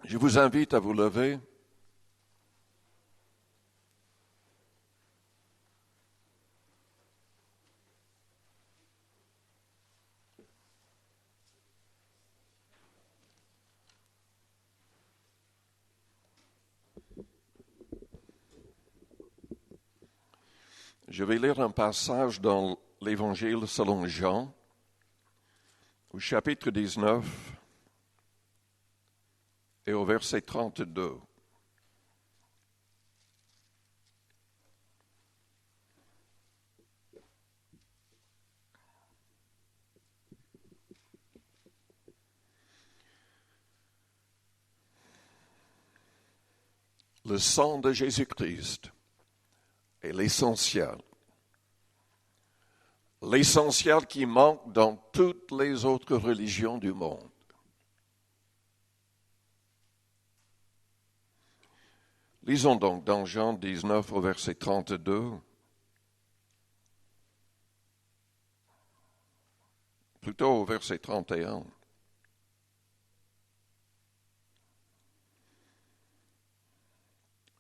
Je vous invite à vous lever. Je vais lire un passage dans l'Évangile selon Jean, au chapitre 19 et au verset 32. Le sang de Jésus-Christ est l'essentiel. L'essentiel qui manque dans toutes les autres religions du monde. Lisons donc dans Jean 19 au verset 32. Plutôt au verset 31.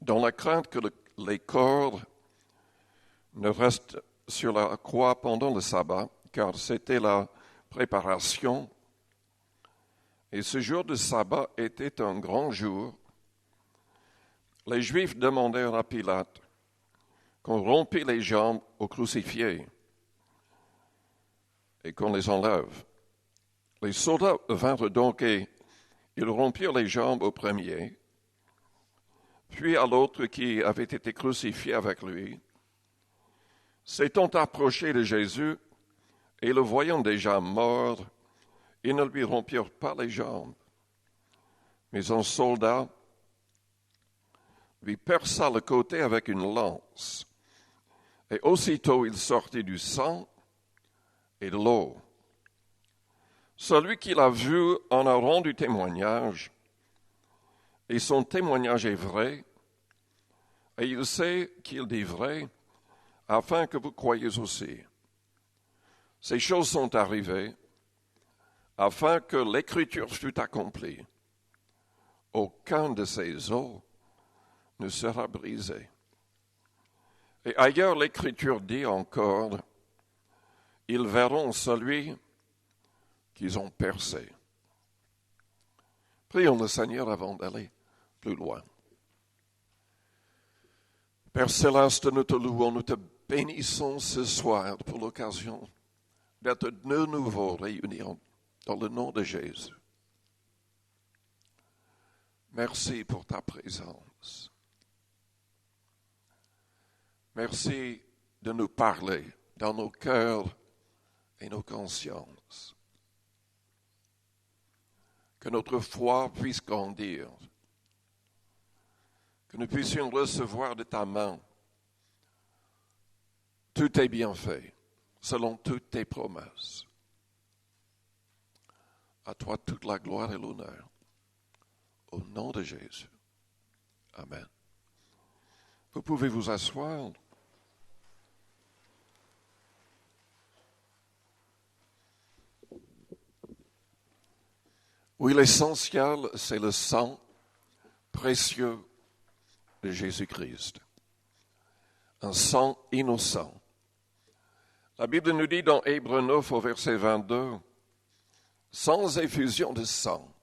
Dans la crainte que les corps ne restent sur la croix pendant le sabbat, car c'était la préparation, et ce jour de sabbat était un grand jour, les Juifs demandèrent à Pilate qu'on rompît les jambes aux crucifiés et qu'on les enlève. Les soldats vinrent donc et ils rompirent les jambes au premier, puis à l'autre qui avait été crucifié avec lui. S'étant approchés de Jésus et le voyant déjà mort, ils ne lui rompirent pas les jambes. Mais un soldat lui perça le côté avec une lance, et aussitôt il sortit du sang et de l'eau. Celui qui l'a vu en a rendu témoignage, et son témoignage est vrai, et il sait qu'il dit vrai, afin que vous croyiez aussi. Ces choses sont arrivées, afin que l'Écriture fût accomplie. Aucun de ces os ne sera brisé. Et ailleurs, l'Écriture dit encore, ils verront celui qu'ils ont percé. Prions le Seigneur avant d'aller plus loin. Père Céleste, nous te louons, nous te bénissons ce soir pour l'occasion d'être de nouveau réunis dans le nom de Jésus. Merci pour ta présence. Merci de nous parler dans nos cœurs et nos consciences. Que notre foi puisse grandir. Que nous puissions recevoir de ta main tous tes bienfaits, selon toutes tes promesses. À toi toute la gloire et l'honneur. Au nom de Jésus. Amen. Vous pouvez vous asseoir. Oui, l'essentiel, c'est le sang précieux de Jésus-Christ. Un sang innocent. La Bible nous dit dans Hébreux 9 au verset 22, sans effusion de sang,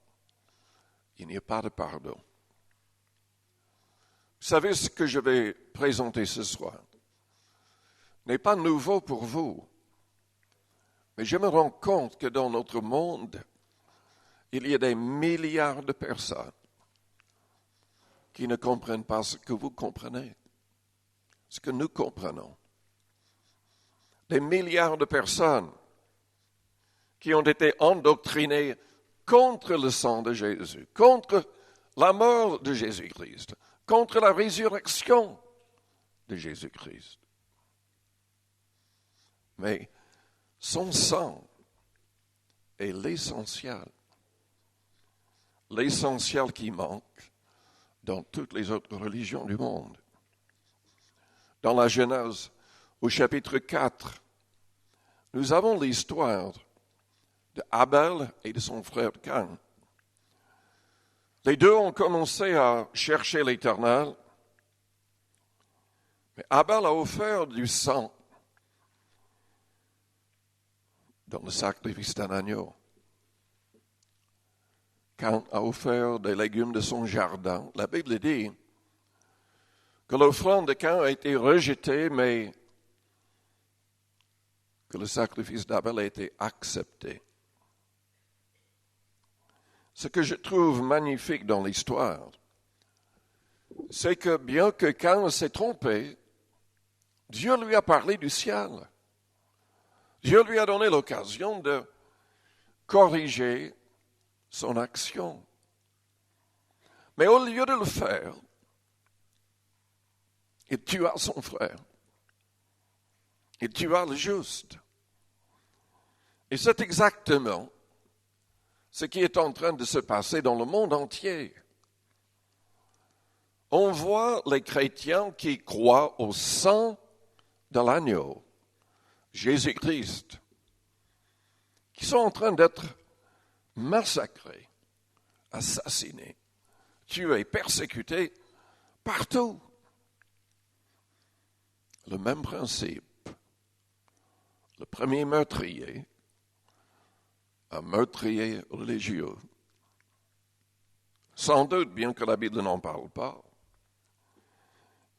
il n'y a pas de pardon. Vous savez ce que je vais présenter ce soir n'est pas nouveau pour vous, mais je me rends compte que dans notre monde, il y a des milliards de personnes qui ne comprennent pas ce que vous comprenez, ce que nous comprenons. Des milliards de personnes qui ont été endoctrinées contre le sang de Jésus, contre la mort de Jésus-Christ, contre la résurrection de Jésus-Christ. Mais son sang est l'essentiel qui manque dans toutes les autres religions du monde. Dans la Genèse, au chapitre 4, nous avons l'histoire de Abel et de son frère Caïn. Les deux ont commencé à chercher l'Éternel, mais Abel a offert du sang dans le sacrifice d'un agneau. Caïn a offert des légumes de son jardin. La Bible dit que l'offrande de Caïn a été rejetée, mais que le sacrifice d'Abel a été accepté. Ce que je trouve magnifique dans l'histoire, c'est que bien que Caïn s'est trompé, Dieu lui a parlé du ciel. Dieu lui a donné l'occasion de corriger son action. Mais au lieu de le faire, il tua son frère. Il tua le juste. Et c'est exactement ce qui est en train de se passer dans le monde entier. On voit les chrétiens qui croient au sang de l'agneau, Jésus-Christ, qui sont en train d'être massacrés, assassinés, tués, persécutés partout. Le même principe. Le premier meurtrier, un meurtrier religieux. Sans doute, bien que la Bible n'en parle pas,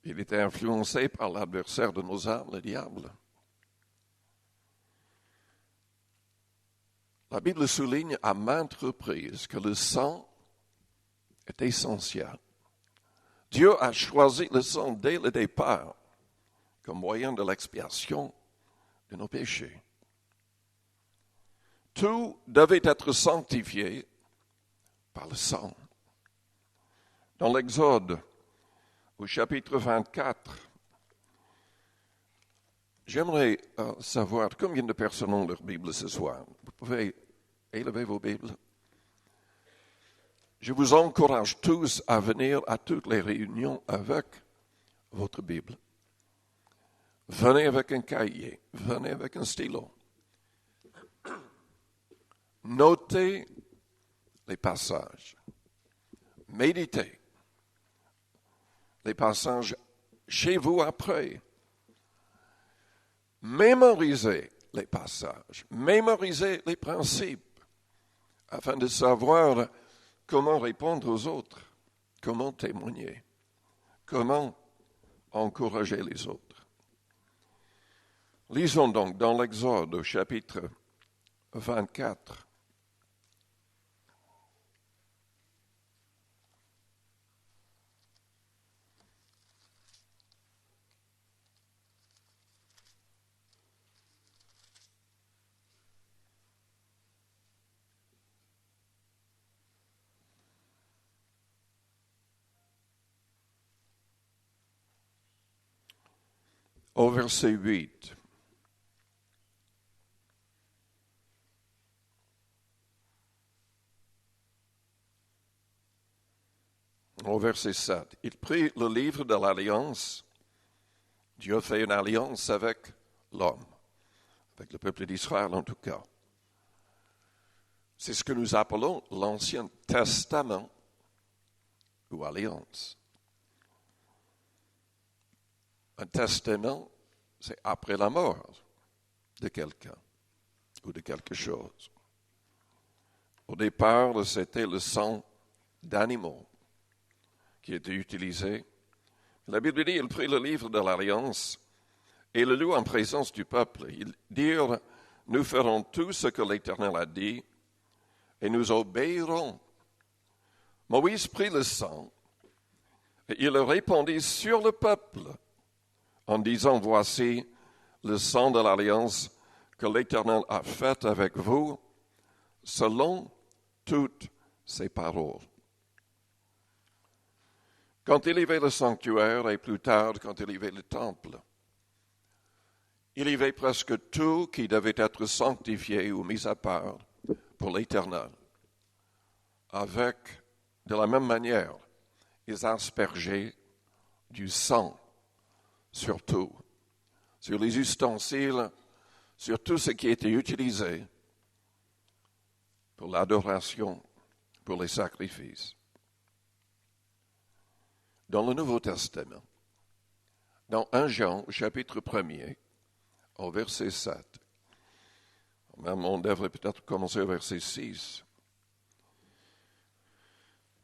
il était influencé par l'adversaire de nos âmes, le diable. La Bible souligne à maintes reprises que le sang est essentiel. Dieu a choisi le sang dès le départ comme moyen de l'expiation de nos péchés. Tout devait être sanctifié par le sang. Dans l'Exode, au chapitre 24, j'aimerais savoir combien de personnes ont leur Bible ce soir. Vous pouvez élever vos Bibles. Je vous encourage tous à venir à toutes les réunions avec votre Bible. Venez avec un cahier, venez avec un stylo. Notez les passages. Méditez les passages chez vous après. Mémorisez les passages, mémorisez les principes afin de savoir comment répondre aux autres, comment témoigner, comment encourager les autres. Lisons donc dans l'Exode au chapitre 24. Au verset 8. Au verset 7. Il prit le livre de l'Alliance. Dieu fait une alliance avec l'homme, avec le peuple d'Israël en tout cas. C'est ce que nous appelons l'Ancien Testament ou Alliance. Un testament, c'est après la mort de quelqu'un ou de quelque chose. Au départ, c'était le sang d'animaux qui était utilisé. La Bible dit, il prit le livre de l'Alliance et le lut en présence du peuple. Ils dirent, nous ferons tout ce que l'Éternel a dit et nous obéirons. Moïse prit le sang et il le répandit sur le peuple en disant, voici le sang de l'Alliance que l'Éternel a fait avec vous selon toutes ses paroles. Quand il y avait le sanctuaire et plus tard quand il y avait le temple, il y avait presque tout qui devait être sanctifié ou mis à part pour l'Éternel. Avec, de la même manière, ils aspergeaient du sang sur tout, sur les ustensiles, sur tout ce qui était utilisé pour l'adoration, pour les sacrifices. dans le Nouveau Testament, dans 1 Jean, au chapitre 1er, au verset 7. Même on devrait peut-être commencer au verset 6.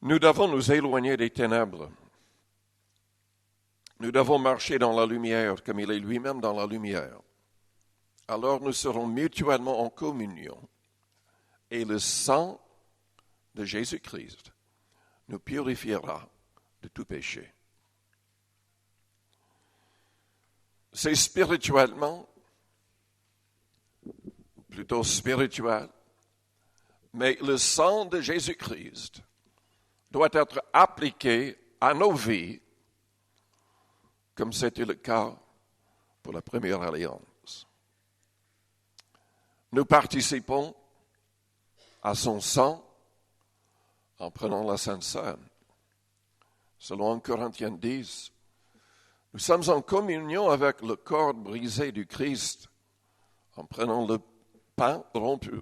Nous devons nous éloigner des ténèbres. Nous devons marcher dans la lumière comme il est lui-même dans la lumière. Alors nous serons mutuellement en communion et le sang de Jésus-Christ nous purifiera de tout péché. C'est spirituellement, plutôt spirituel, mais le sang de Jésus-Christ doit être appliqué à nos vies comme c'était le cas pour la première alliance. Nous participons à son sang en prenant la Sainte Seine. Selon 1 Corinthiens 10, nous sommes en communion avec le corps brisé du Christ en prenant le pain rompu.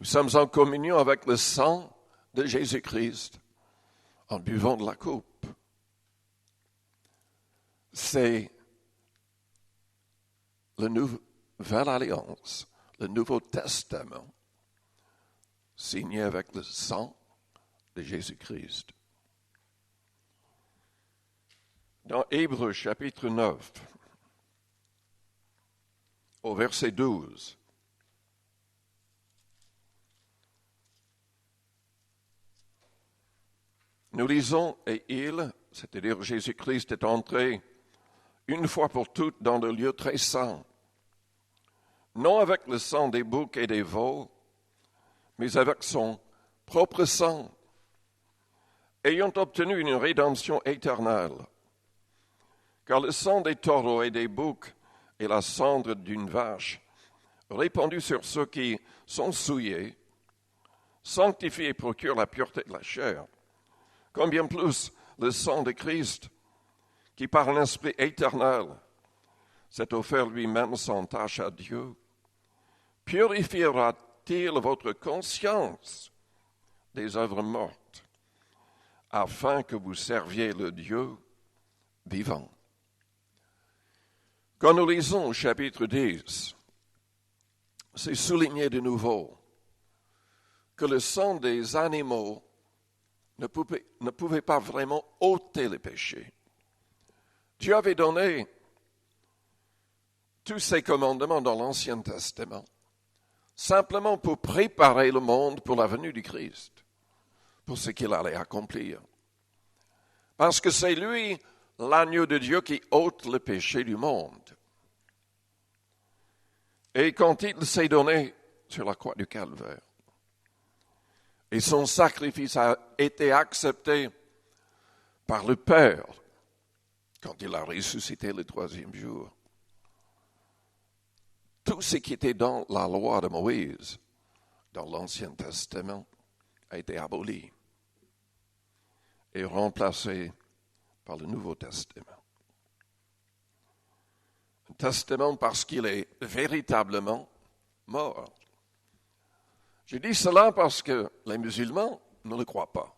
Nous sommes en communion avec le sang de Jésus-Christ en buvant de la coupe. C'est la nouvelle alliance, le Nouveau Testament, signé avec le sang de Jésus-Christ. Dans Hébreux chapitre 9, au verset 12, nous lisons, et il, c'est-à-dire Jésus-Christ, est entré une fois pour toutes dans le lieu très saint, non avec le sang des boucs et des veaux, mais avec son propre sang, ayant obtenu une rédemption éternelle. Car le sang des taureaux et des boucs et la cendre d'une vache, répandue sur ceux qui sont souillés, sanctifie et procure la pureté de la chair. Combien plus le sang de Christ, qui par l'Esprit éternel s'est offert lui-même sans tache à Dieu, purifiera-t-il votre conscience des œuvres mortes, afin que vous serviez le Dieu vivant. Quand nous lisons au chapitre 10, c'est souligné de nouveau que le sang des animaux ne pouvait pas vraiment ôter le péché. Dieu avait donné tous ses commandements dans l'Ancien Testament, simplement pour préparer le monde pour la venue du Christ, pour ce qu'il allait accomplir. Parce que c'est lui, l'agneau de Dieu, qui ôte le péché du monde. Et quand il s'est donné sur la croix du Calvaire, et son sacrifice a été accepté par le Père, quand il a ressuscité le troisième jour, tout ce qui était dans la loi de Moïse, dans l'Ancien Testament, a été aboli et remplacé par le Nouveau Testament. Un testament parce qu'il est véritablement mort. Je dis cela parce que les musulmans ne le croient pas,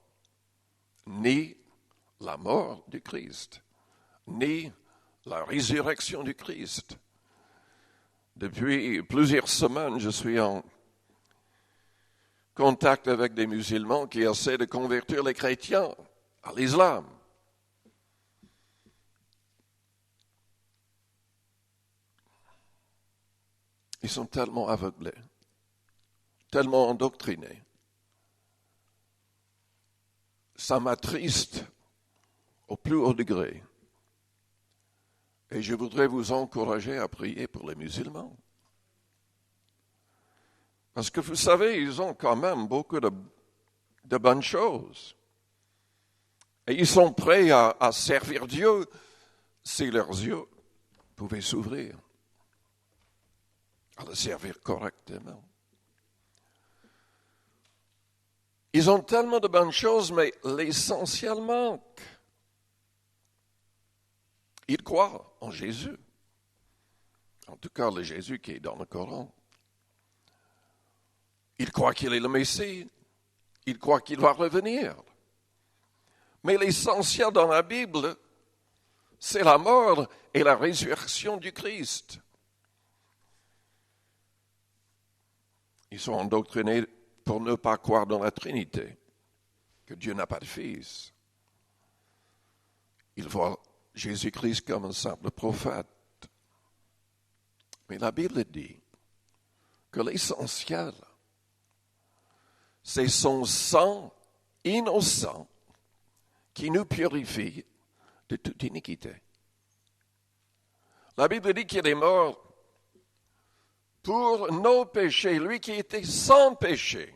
ni la mort du Christ, ni la résurrection du Christ. Depuis plusieurs semaines, je suis en contact avec des musulmans qui essaient de convertir les chrétiens à l'islam. Ils sont tellement aveuglés, tellement endoctrinés. Ça m'attriste au plus haut degré. Et je voudrais vous encourager à prier pour les musulmans. Parce que vous savez, ils ont quand même beaucoup de bonnes choses. Et ils sont prêts à servir Dieu si leurs yeux pouvaient s'ouvrir, à le servir correctement. Ils ont tellement de bonnes choses, mais l'essentiel manque. Ils croient en Jésus. En tout cas, le Jésus qui est dans le Coran. Ils croient qu'il est le Messie. Ils croient qu'il va revenir. Mais l'essentiel dans la Bible, c'est la mort et la résurrection du Christ. Ils sont endoctrinés pour ne pas croire dans la Trinité, que Dieu n'a pas de fils. Ils voient Jésus-Christ comme un simple prophète. Mais la Bible dit que l'essentiel, c'est son sang innocent qui nous purifie de toute iniquité. La Bible dit qu'il est mort pour nos péchés, lui qui était sans péché.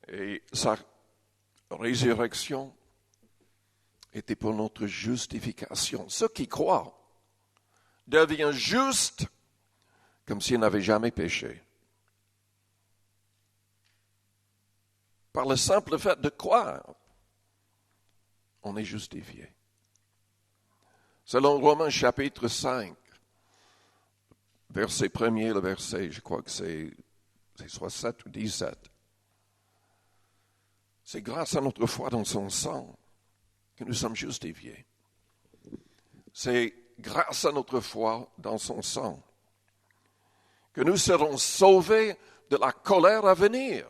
Et sa résurrection était pour notre justification. Ceux qui croient deviennent justes comme s'ils n'avaient jamais péché. Par le simple fait de croire, on est justifié. Selon Romains chapitre 5, verset 1er, le verset, je crois que c'est soit 7 ou 17. C'est grâce à notre foi dans son sang que nous sommes justifiés. C'est grâce à notre foi dans son sang que nous serons sauvés de la colère à venir.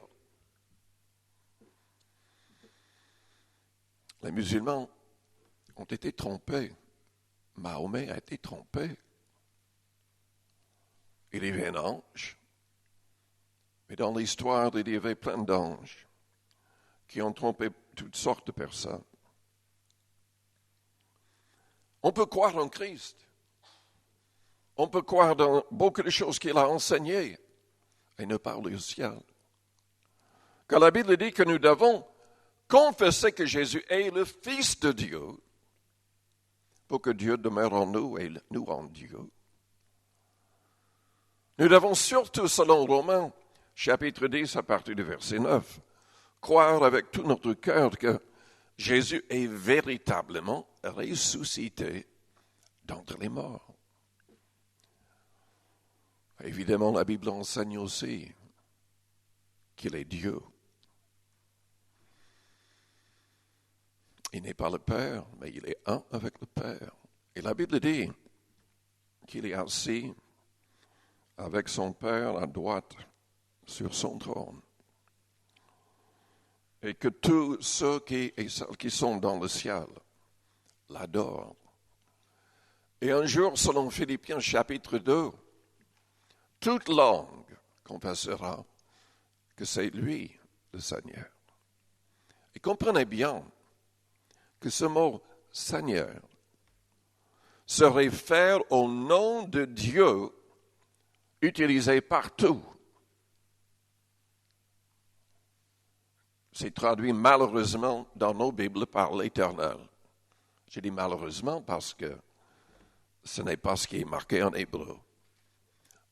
Les musulmans ont été trompés. Mahomet a été trompé. Il y avait un ange. Mais dans l'histoire, il y avait plein d'anges qui ont trompé toutes sortes de personnes. On peut croire en Christ. On peut croire dans beaucoup de choses qu'il a enseignées et ne pas au ciel. Quand la Bible dit que nous devons confesser que Jésus est le Fils de Dieu pour que Dieu demeure en nous et nous en Dieu. Nous devons surtout, selon Romains, chapitre 10, à partir du verset 9, croire avec tout notre cœur que Jésus est véritablement ressuscité d'entre les morts. Évidemment, la Bible enseigne aussi qu'il est Dieu. Il n'est pas le Père, mais il est un avec le Père. Et la Bible dit qu'il est assis avec son Père à droite sur son trône. Et que tous ceux et celles qui sont dans le ciel l'adorent. Et un jour, selon Philippiens chapitre 2, toute langue confessera que c'est lui le Seigneur. Et comprenez bien que ce mot Seigneur se réfère au nom de Dieu utilisé partout. C'est traduit malheureusement dans nos Bibles par l'Éternel. Je dis malheureusement parce que ce n'est pas ce qui est marqué en hébreu.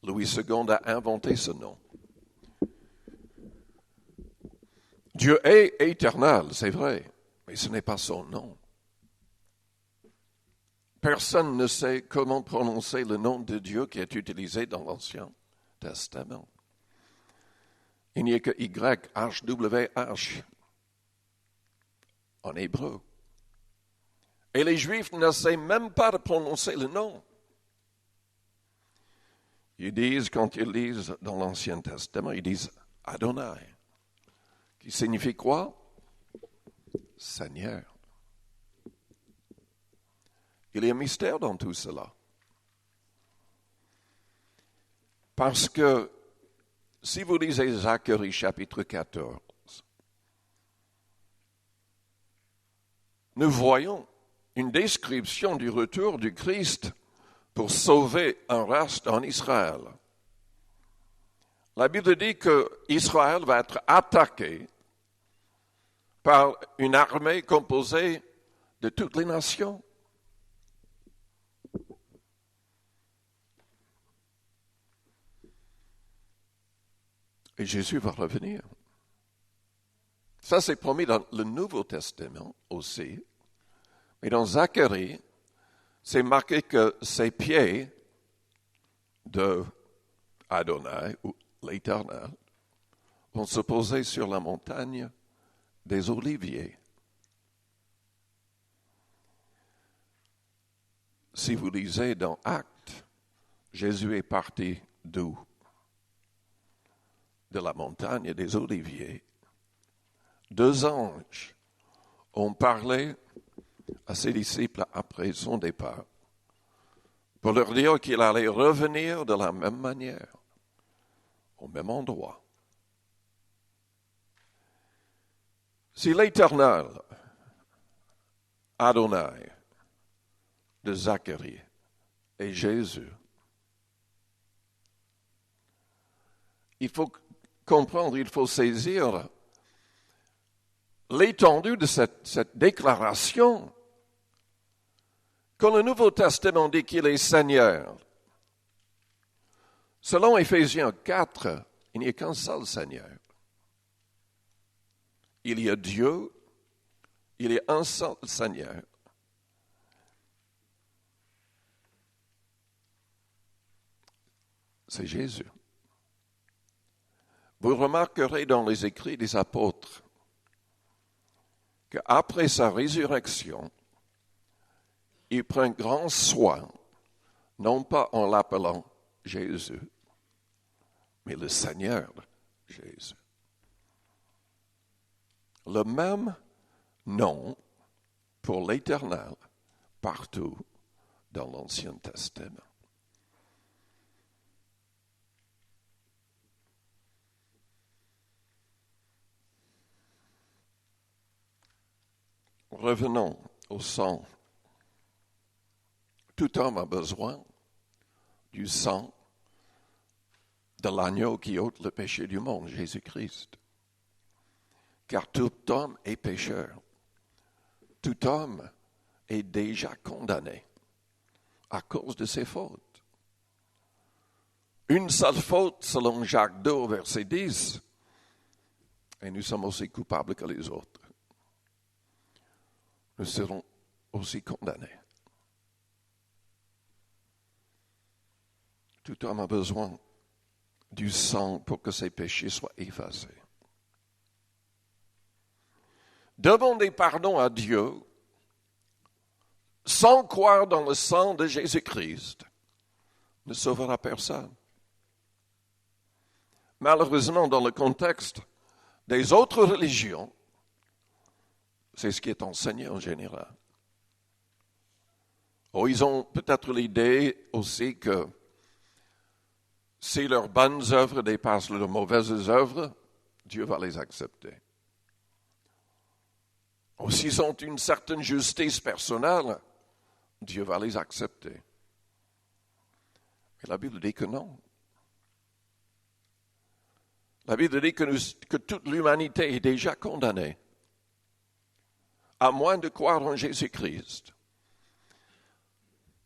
Louis II a inventé ce nom. Dieu est éternel, c'est vrai, mais ce n'est pas son nom. Personne ne sait comment prononcer le nom de Dieu qui est utilisé dans l'Ancien Testament. Il n'y a que YHWH en hébreu. Et les Juifs ne savent même pas de prononcer le nom. Ils disent, quand ils lisent dans l'Ancien Testament, ils disent Adonai, qui signifie quoi? Seigneur. Il y a un mystère dans tout cela. Parce que si vous lisez Zacharie chapitre 14, nous voyons une description du retour du Christ pour sauver un reste en Israël. La Bible dit qu'Israël va être attaqué par une armée composée de toutes les nations. Et Jésus va revenir. Ça, c'est promis dans le Nouveau Testament aussi. Mais dans Zacharie, c'est marqué que ses pieds de Adonai, ou l'Éternel, vont se poser sur la montagne des oliviers. Si vous lisez dans Actes, Jésus est parti d'où? De la montagne des oliviers. 2 anges ont parlé à ses disciples après son départ pour leur dire qu'il allait revenir de la même manière, au même endroit. Si l'Éternel, Adonai, de Zacharie et Jésus, il faut comprendre, il faut saisir l'étendue de cette déclaration. Quand le Nouveau Testament dit qu'il est Seigneur, selon Éphésiens 4, il n'y a qu'un seul Seigneur. Il y a Dieu, il y a un seul Seigneur. C'est Jésus. Vous remarquerez dans les écrits des apôtres qu'après sa résurrection, il prend grand soin, non pas en l'appelant Jésus, mais le Seigneur Jésus. Le même nom pour l'Éternel partout dans l'Ancien Testament. Revenons au sang. Tout homme a besoin du sang de l'agneau qui ôte le péché du monde, Jésus-Christ. Car tout homme est pécheur. Tout homme est déjà condamné à cause de ses fautes. Une seule faute, selon Jacques 2, verset 10, et nous sommes aussi coupables que les autres. Nous serons aussi condamnés. Tout homme a besoin du sang pour que ses péchés soient effacés. Demander pardon à Dieu sans croire dans le sang de Jésus-Christ ne sauvera personne. Malheureusement, dans le contexte des autres religions, c'est ce qui est enseigné en général. Oh, ils ont peut-être l'idée aussi que si leurs bonnes œuvres dépassent leurs mauvaises œuvres, Dieu va les accepter. Ou s'ils ont une certaine justice personnelle, Dieu va les accepter. Mais la Bible dit que non. La Bible dit que toute l'humanité est déjà condamnée, à moins de croire en Jésus-Christ,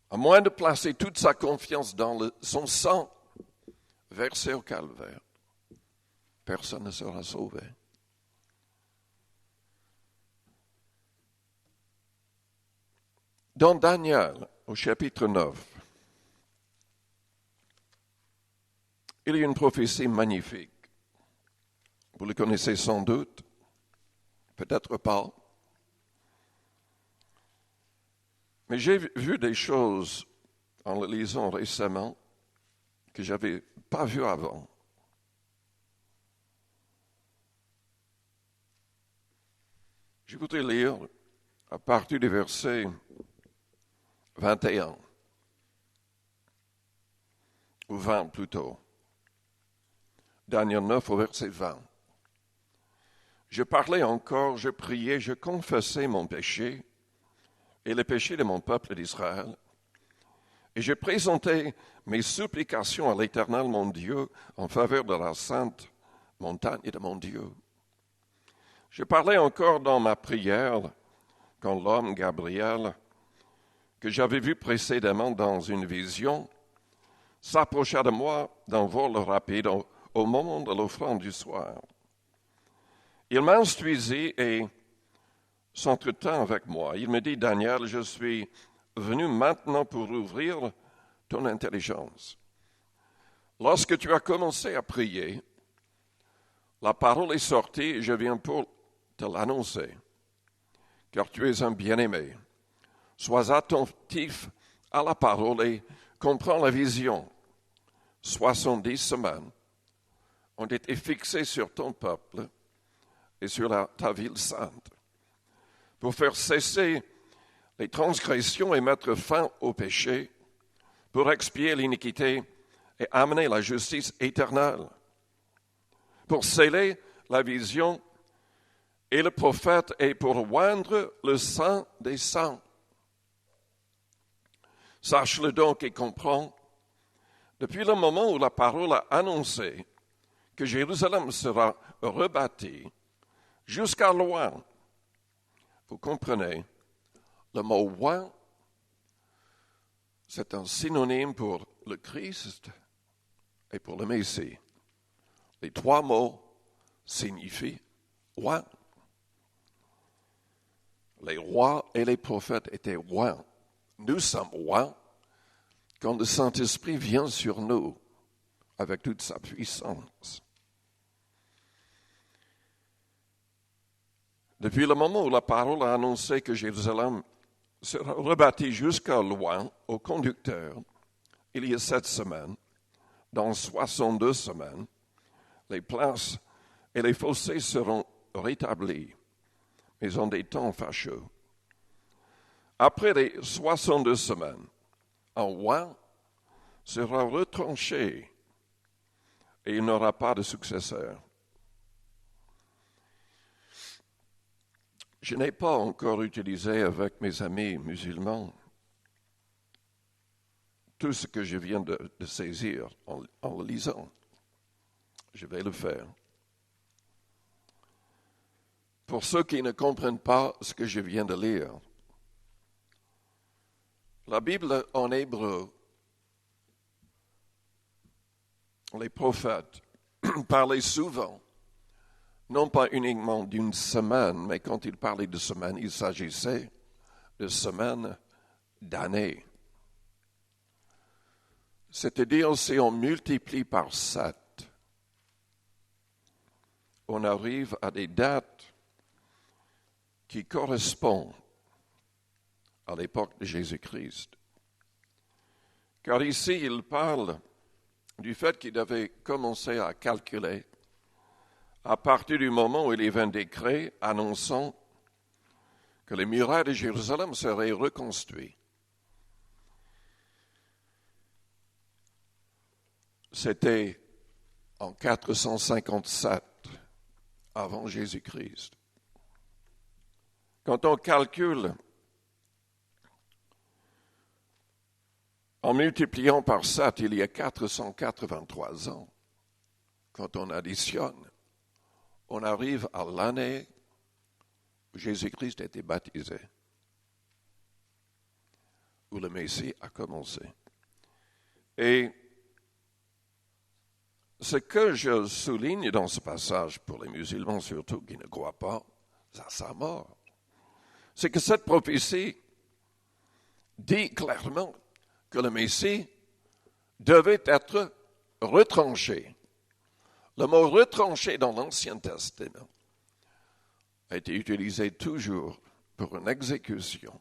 à moins de placer toute sa confiance dans son sang versé au calvaire. Personne ne sera sauvé. Dans Daniel, au chapitre 9, il y a une prophétie magnifique. Vous le connaissez sans doute, peut-être pas. Mais j'ai vu des choses en le lisant récemment que je n'avais pas vues avant. Je voudrais lire à partir du verset 21, ou 20 plutôt. Daniel 9 au verset 20. Je parlais encore, je priais, je confessais mon péché et le péché de mon peuple d'Israël. Et je présentais mes supplications à l'Éternel, mon Dieu, en faveur de la sainte montagne de mon Dieu. Je parlais encore dans ma prière quand l'homme Gabriel, que j'avais vu précédemment dans une vision, s'approcha de moi d'un vol rapide au moment de l'offrande du soir. Il m'instruisit et s'entretint avec moi. Il me dit, Daniel, je suis venu maintenant pour ouvrir ton intelligence. Lorsque tu as commencé à prier, la parole est sortie et je viens pour te l'annoncer, car tu es un bien-aimé. Sois attentif à la parole et comprends la vision. 70 semaines ont été fixées sur ton peuple et sur ta ville sainte, pour faire cesser les transgressions et mettre fin au péché, pour expier l'iniquité et amener la justice éternelle, pour sceller la vision et le prophète et pour oindre le sang des saints. Sache-le donc et comprends, depuis le moment où la parole a annoncé que Jérusalem sera rebâtie jusqu'à loin, vous comprenez, le mot « loin », c'est un synonyme pour le Christ et pour le Messie. Les trois mots signifient « loin ». Les rois et les prophètes étaient loin. Nous sommes loin quand le Saint-Esprit vient sur nous avec toute sa puissance. Depuis le moment où la parole a annoncé que Jérusalem sera rebâtie jusqu'à loin au conducteur, il y a 7 semaines, dans 62 semaines, les places et les fossés seront rétablis, mais en des temps fâcheux. Après les 62 semaines, un roi sera retranché et il n'aura pas de successeur. Je n'ai pas encore utilisé avec mes amis musulmans tout ce que je viens de saisir en le lisant. Je vais le faire. Pour ceux qui ne comprennent pas ce que je viens de lire, la Bible en hébreu, les prophètes parlaient souvent, non pas uniquement d'une semaine, mais quand ils parlaient de semaine, il s'agissait de semaines, d'années. C'est-à-dire, si on multiplie par 7, on arrive à des dates qui correspondent à l'époque de Jésus-Christ. Car ici, il parle du fait qu'il avait commencé à calculer à partir du moment où il y avait un décret annonçant que les murailles de Jérusalem seraient reconstruites. C'était en 457 avant Jésus-Christ. Quand on calcule en multipliant par 7, il y a 483 ans. Quand on additionne, on arrive à l'année où Jésus-Christ a été baptisé, où le Messie a commencé. Et ce que je souligne dans ce passage, pour les musulmans surtout qui ne croient pas à sa mort, c'est que cette prophétie dit clairement que le Messie devait être retranché. Le mot retranché dans l'Ancien Testament a été utilisé toujours pour une exécution,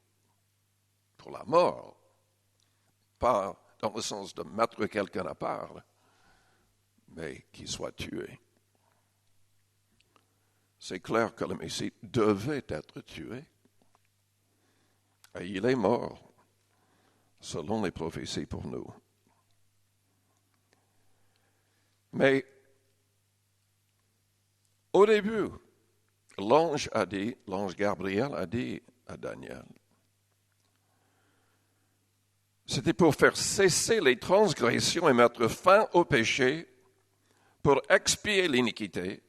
pour la mort, pas dans le sens de mettre quelqu'un à part, mais qu'il soit tué. C'est clair que le Messie devait être tué. Et il est mort, selon les prophéties pour nous. Mais au début, l'ange Gabriel a dit à Daniel, c'était pour faire cesser les transgressions et mettre fin au péché, pour expier l'iniquité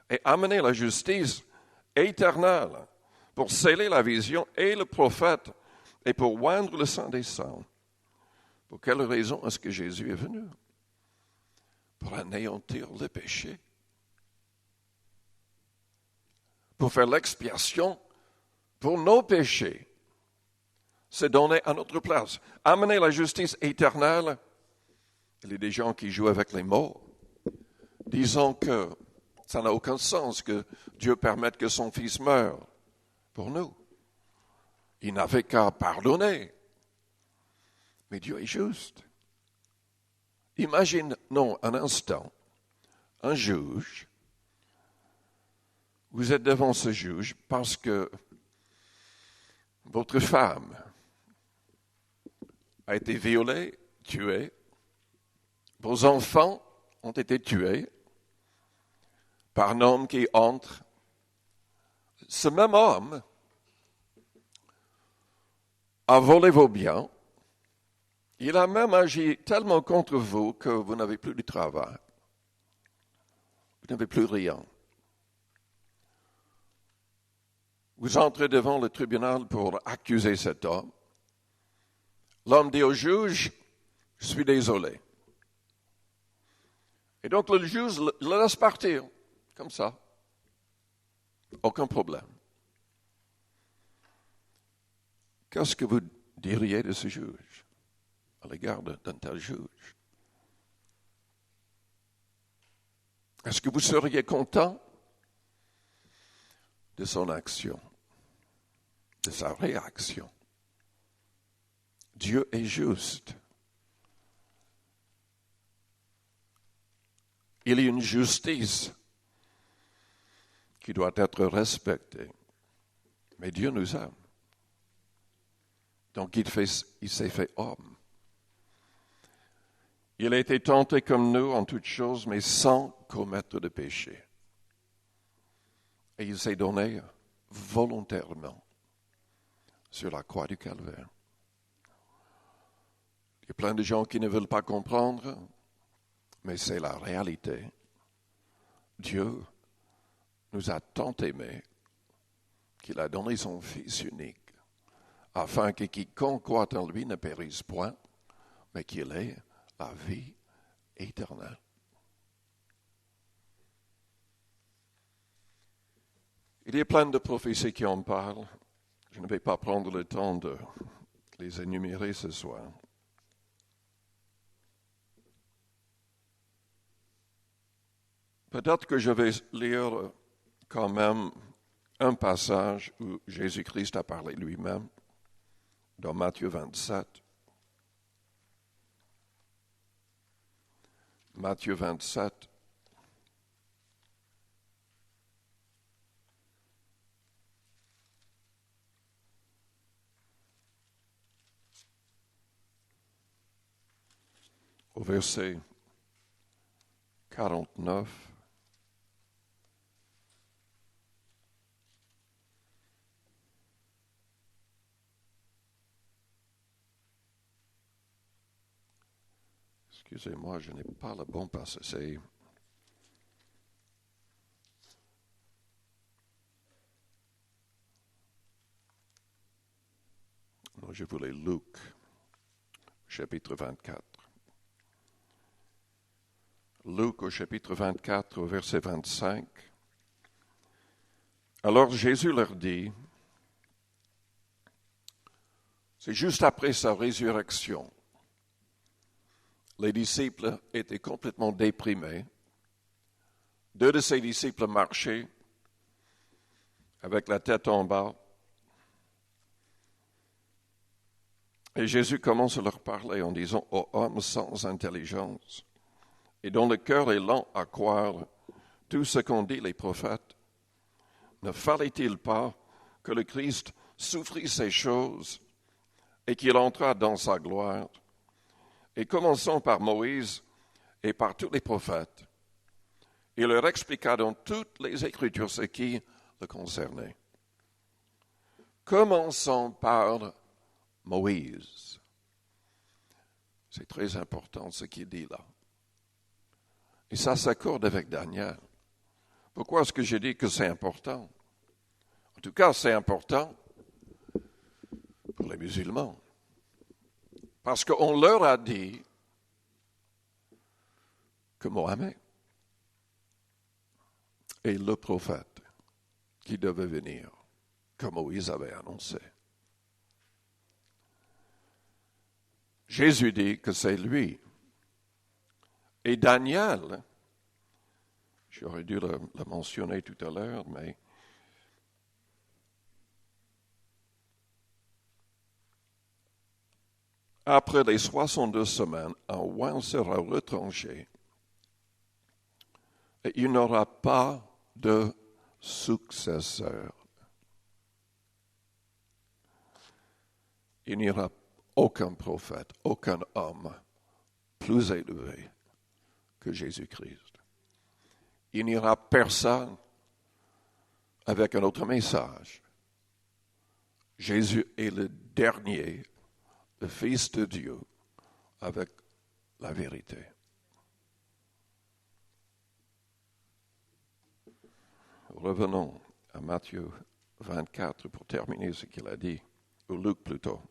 et amener la justice éternelle, pour sceller la vision et le prophète et pour oindre le sang des saints. Pour quelle raison est-ce que Jésus est venu? Pour anéantir le péché. Pour faire l'expiation pour nos péchés. Se donner à notre place. Amener la justice éternelle. Il y a des gens qui jouent avec les mots, disant que Ça n'a aucun sens que Dieu permette que son Fils meure pour nous. Il n'avait qu'à pardonner. Mais Dieu est juste. Imaginons un instant, un juge. Vous êtes devant ce juge parce que votre femme a été violée, tuée. Vos enfants ont été tués par un homme qui entre. Ce même homme a volé vos biens. Il a même agi tellement contre vous que vous n'avez plus de travail. Vous n'avez plus rien. Vous entrez devant le tribunal pour accuser cet homme. L'homme dit au juge, « Je suis désolé. » Et donc le juge le laisse partir, comme ça. Aucun problème. Qu'est-ce que vous diriez de ce juge à l'égard d'un tel juge? Est-ce que vous seriez content de son action, de sa réaction? Dieu est juste. Il y a une justice qui doit être respectée. Mais Dieu nous aime. Donc il s'est fait homme. Il a été tenté comme nous en toutes choses, mais sans commettre de péché. Et il s'est donné volontairement sur la croix du Calvaire. Il y a plein de gens qui ne veulent pas comprendre, mais c'est la réalité. Dieu nous a tant aimés qu'il a donné son Fils unique, afin que quiconque croit en lui ne périsse point, mais qu'il ait la vie éternelle. Il y a plein de prophéties qui en parlent. Je ne vais pas prendre le temps de les énumérer ce soir. Peut-être que je vais lire quand même un passage où Jésus-Christ a parlé lui-même, dans Matthieu 27. Matthieu 27. Au verset 49. Excusez-moi, je n'ai pas le bon passage. Non, je voulais Luc, chapitre 24. Luc au chapitre 24, au verset 25. Alors Jésus leur dit, c'est juste après sa résurrection. Les disciples étaient complètement déprimés. 2 de ses disciples marchaient avec la tête en bas. Et Jésus commence à leur parler en disant, ô hommes sans intelligence, et dont le cœur est lent à croire tout ce qu'ont dit les prophètes, ne fallait-il pas que le Christ souffrit ces choses et qu'il entrât dans sa gloire? Et commençons par Moïse et par tous les prophètes. Il leur expliqua dans toutes les Écritures ce qui le concernait. Commençons par Moïse. C'est très important ce qu'il dit là. Et ça s'accorde avec Daniel. Pourquoi est-ce que je dis que c'est important? En tout cas, c'est important pour les musulmans. Parce qu'on leur a dit que Mohammed est le prophète qui devait venir, comme Moïse avait annoncé. Jésus dit que c'est lui. Et Daniel, J'aurais dû le mentionner tout à l'heure, mais après les 62 semaines, un roi sera retranché et il n'aura pas de successeur. Il n'y aura aucun prophète, aucun homme plus élevé que Jésus-Christ. Il n'y aura personne avec un autre message. Jésus est le dernier, le Fils de Dieu, avec la vérité. Revenons à Matthieu 24 pour terminer ce qu'il a dit, ou Luc plutôt,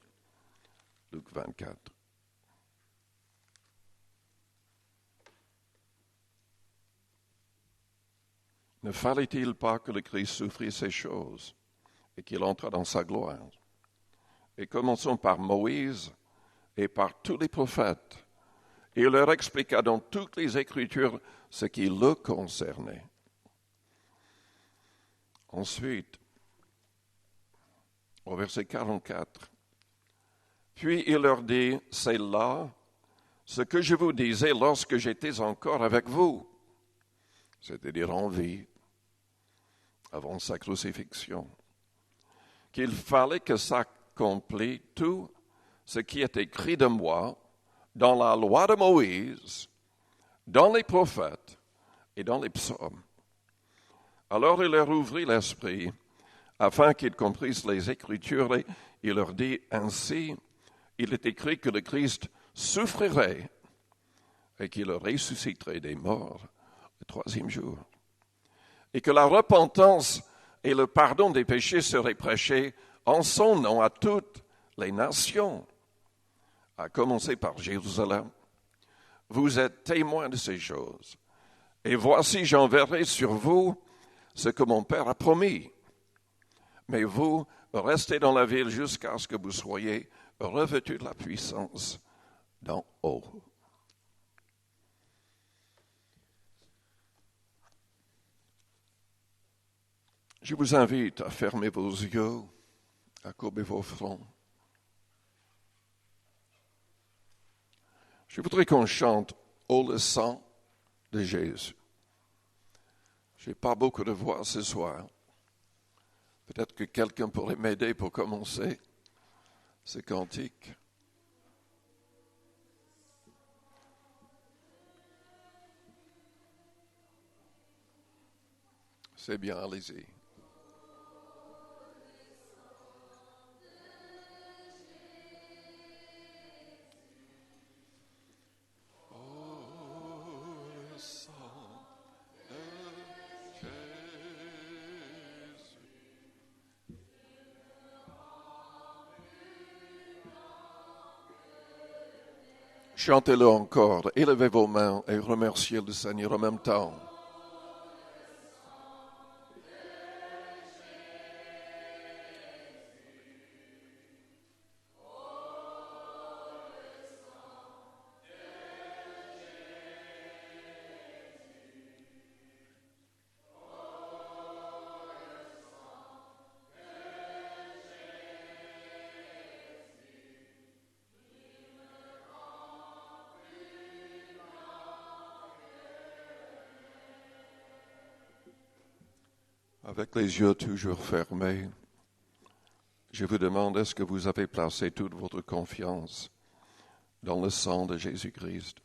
Luc 24. Ne fallait-il pas que le Christ souffrît ces choses et qu'il entre dans sa gloire? Et commençons par Moïse et par tous les prophètes. Il leur expliqua dans toutes les Écritures ce qui le concernait. Ensuite, au verset 44, puis il leur dit, c'est là ce que je vous disais lorsque j'étais encore avec vous, c'est-à-dire en vie, avant sa crucifixion, qu'il fallait que s'accomplisse tout ce qui est écrit de moi dans la loi de Moïse, dans les prophètes et dans les psaumes. Alors il leur ouvrit l'esprit afin qu'ils comprissent les Écritures et il leur dit ainsi, il est écrit que le Christ souffrirait et qu'il ressusciterait des morts le troisième jour. Et que la repentance et le pardon des péchés seraient prêchés en son nom à toutes les nations, à commencer par Jérusalem. Vous êtes témoins de ces choses. Et voici, j'enverrai sur vous ce que mon Père a promis. Mais vous, restez dans la ville jusqu'à ce que vous soyez revêtus de la puissance d'en haut. Je vous invite à fermer vos yeux, à courber vos fronts. Je voudrais qu'on chante « Oh le sang de Jésus ». Je n'ai pas beaucoup de voix ce soir. Peut-être que quelqu'un pourrait m'aider pour commencer ce cantique. C'est bien, allez-y. Chantez-le encore, élevez vos mains et remerciez le Seigneur en même temps. Avec les yeux toujours fermés, je vous demande, est-ce que vous avez placé toute votre confiance dans le sang de Jésus-Christ?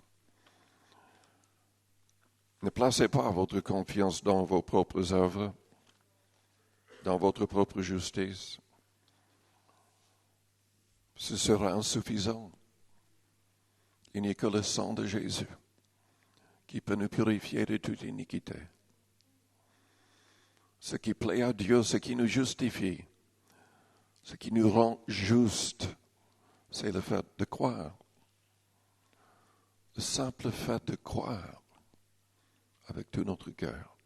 Ne placez pas votre confiance dans vos propres œuvres, dans votre propre justice. Ce sera insuffisant. Il n'y a que le sang de Jésus qui peut nous purifier de toute iniquité. Ce qui plaît à Dieu, ce qui nous justifie, ce qui nous rend justes, c'est le fait de croire. Le simple fait de croire avec tout notre cœur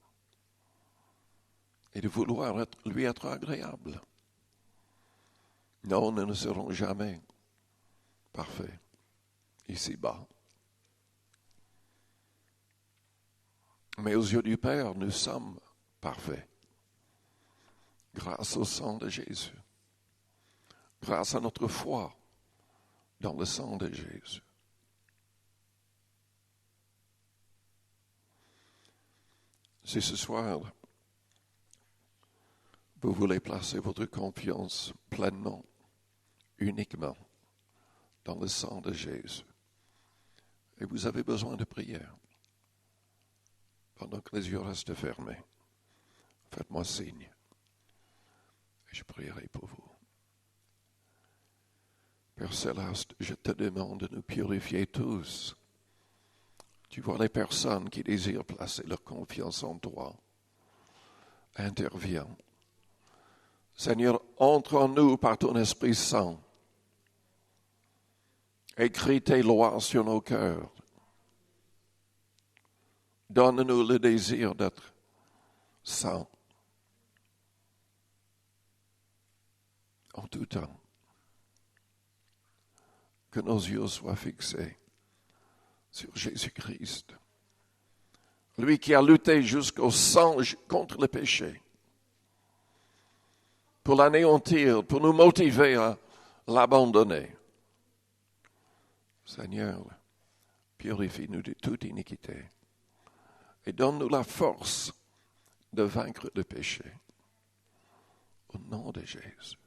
et de vouloir lui être agréable. Non, nous ne serons jamais parfaits ici-bas. Mais aux yeux du Père, nous sommes parfaits. Grâce au sang de Jésus. Grâce à notre foi dans le sang de Jésus. Si ce soir, vous voulez placer votre confiance pleinement, uniquement, dans le sang de Jésus, et vous avez besoin de prière, pendant que les yeux restent fermés, faites-moi signe, et je prierai pour vous. Père Céleste, je te demande de nous purifier tous. Tu vois les personnes qui désirent placer leur confiance en toi. Interviens. Seigneur, entre en nous par ton Esprit Saint. Écris tes lois sur nos cœurs. Donne-nous le désir d'être saints en tout temps. Que nos yeux soient fixés sur Jésus-Christ, lui qui a lutté jusqu'au sang contre le péché, pour l'anéantir, pour nous motiver à l'abandonner. Seigneur, purifie-nous de toute iniquité et donne-nous la force de vaincre le péché. Au nom de Jésus.